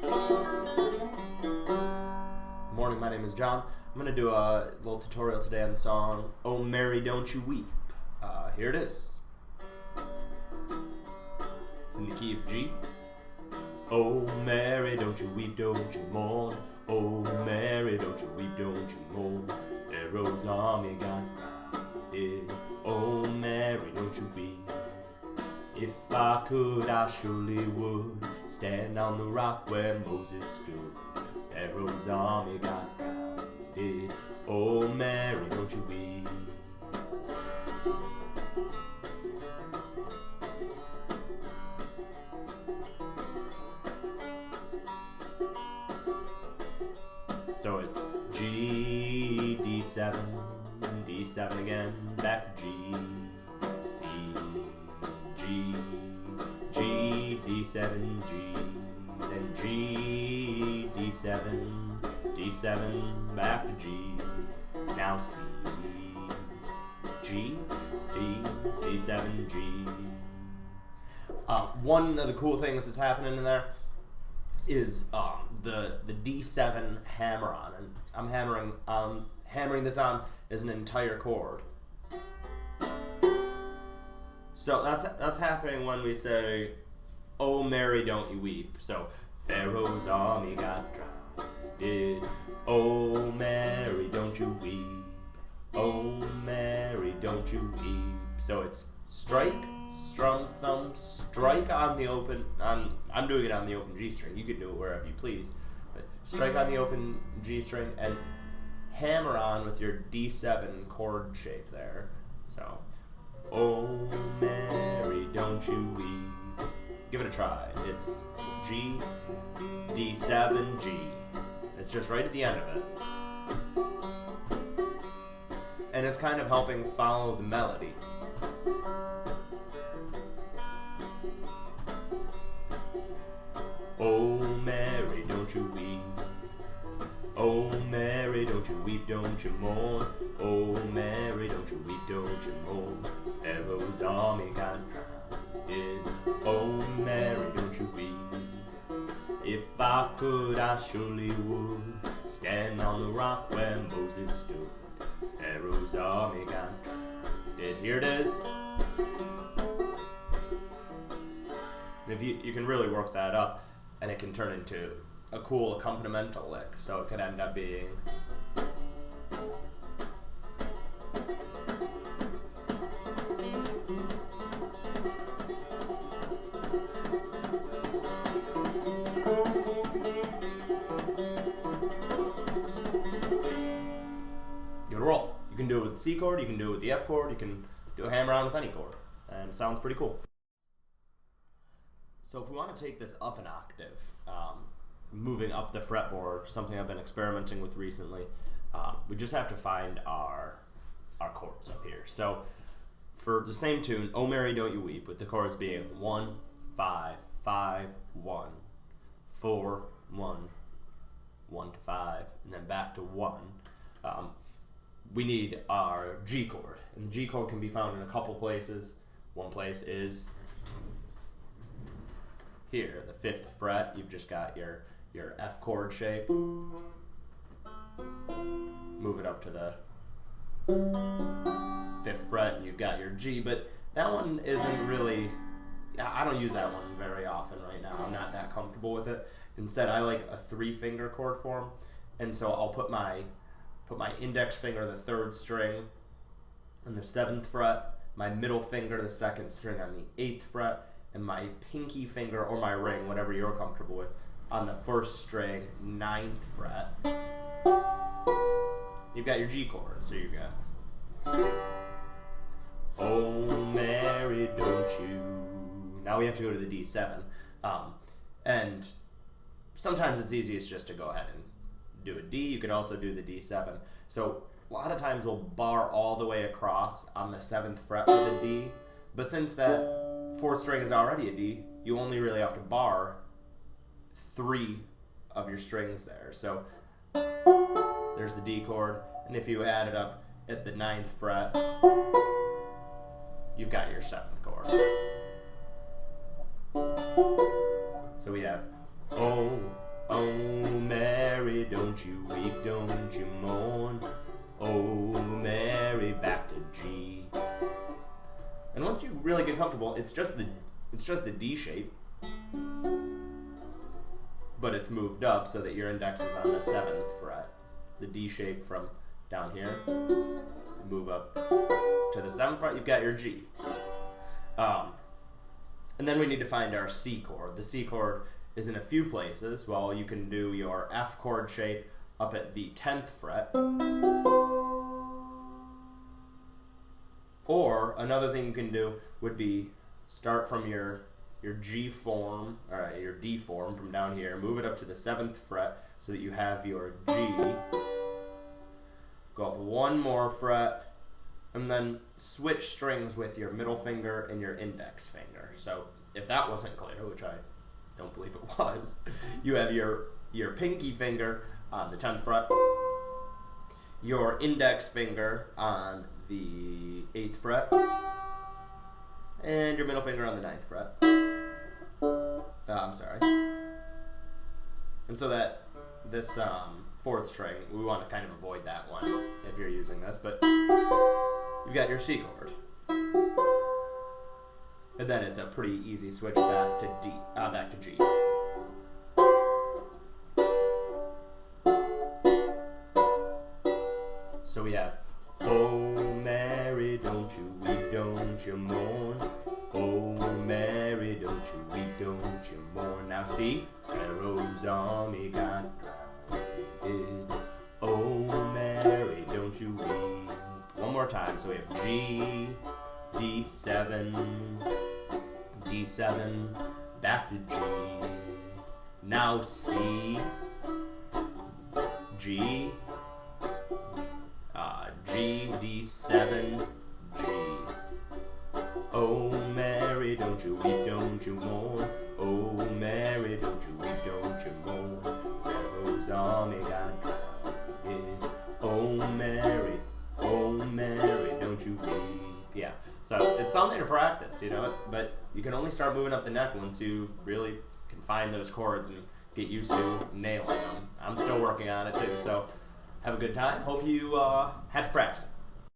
Good morning, my name is John. I'm going to do a little tutorial today on the song Oh Mary Don't You Weep. Here it is. It's in the key of G. Oh Mary, don't you weep, don't you mourn. Oh Mary, don't you weep, don't you mourn. Pharaoh's army got routed. Oh Mary, don't you weep. If I could, I surely would stand on the rock where Moses stood. Pharaoh's army got routed. Oh Mary, don't you weep. So it's G, D7, D7 again, back to G, C, G, G, D7, G, then G, D7, D7, back to G, now C, G, D, D7, G. One of the cool things that's happening in there is the D7 hammer-on, and I'm hammering this on as an entire chord. So that's happening when we say, "Oh Mary, don't you weep." So Pharaoh's army got drowned. Oh Mary, don't you weep. Oh Mary, don't you weep. So it's strike, strum, thumb, strike on the open. I'm doing it on the open G string. You can do it wherever you please. But strike on the open G string and hammer on with your D7 chord shape there. So, oh Mary, don't you weep. Give it a try. It's G, D7, G. It's just right at the end of it. And it's kind of helping follow the melody. Oh Mary, don't you weep. Oh Mary, don't you weep, don't you mourn. Oh Mary, don't you weep, don't you mourn. Pharaoh's army got drowned. Oh Mary, don't you weep. If I could, I surely would stand on the rock where Moses stood. Pharaoh's army got drowned. Here it is. If you can really work that up, and it can turn into a cool accompanimental lick, so it could end up being give it a roll. You can do it with the C chord, you can do it with the F chord, you can do a hammer on with any chord, and it sounds pretty cool. So if we want to take this up an octave, moving up the fretboard, something I've been experimenting with recently, we just have to find our chords up here. So for the same tune, Oh Mary, Don't You Weep, with the chords being 1, 5, 5, 1, 4, 1, 1 to 5, and then back to 1. We need our G chord, and the G chord can be found in a couple places. One place is here, the 5th fret. You've just got your F chord shape. Move it up to the 5th fret and you've got your G, but that one isn't really, I don't use that one very often right now. I'm not that comfortable with it. Instead, I like a 3-finger chord form, and so I'll put my index finger, the 3rd string, on the 7th fret, my middle finger, the 2nd string, on the 8th fret, and my pinky finger, or my ring, whatever you're comfortable with, on the 1st string, 9th fret. You've got your G chord, so you've got Oh Mary, don't you. Now we have to go to the D7. And sometimes it's easiest just to go ahead and do a D. You could also do the D7. So a lot of times we'll bar all the way across on the 7th fret with a D, but since that 4th string is already a D, you only really have to bar 3 of your strings there. So there's the D chord, and if you add it up at the 9th fret, you've got your 7th chord. So we have Oh Oh, Mary, don't you weep, don't you mourn. Oh, Mary, back to G. And once you really get comfortable, it's just the D shape, but it's moved up so that your index is on the 7th fret. The D shape from down here, move up to the 7th fret, you've got your G. And then we need to find our C chord. The C chord is in a few places. Well, you can do your F chord shape up at the 10th fret. Or another thing you can do would be start from your G form, your D form from down here, move it up to the 7th fret so that you have your G. Go up one more fret, and then switch strings with your middle finger and your index finger. So if that wasn't clear, which I don't believe it was, you have your pinky finger on the 10th fret, your index finger on the 8th fret, and your middle finger on the 9th fret. I'm sorry. And so that this 4th string, we want to kind of avoid that one if you're using this, but you've got your C chord. And then it's a pretty easy switch back to D, back to G. So we have, oh Mary, don't you weep, don't you mourn. Oh Mary, don't you weep, don't you mourn. Now see, Pharaoh's army got drowned. Oh Mary, don't you weep. One more time. So we have G, D7, D7, back to G. Now C, G, G, D7, G. Oh Mary, don't you weep, don't you mourn. Oh Mary, don't you weep, don't you mourn. Pharaoh's army got drowned. Oh Mary, don't you weep. Yeah, so it's something to practice, you know, but you can only start moving up the neck once you really can find those chords and get used to nailing them. I'm still working on it too, so have a good time. Hope you had to practice.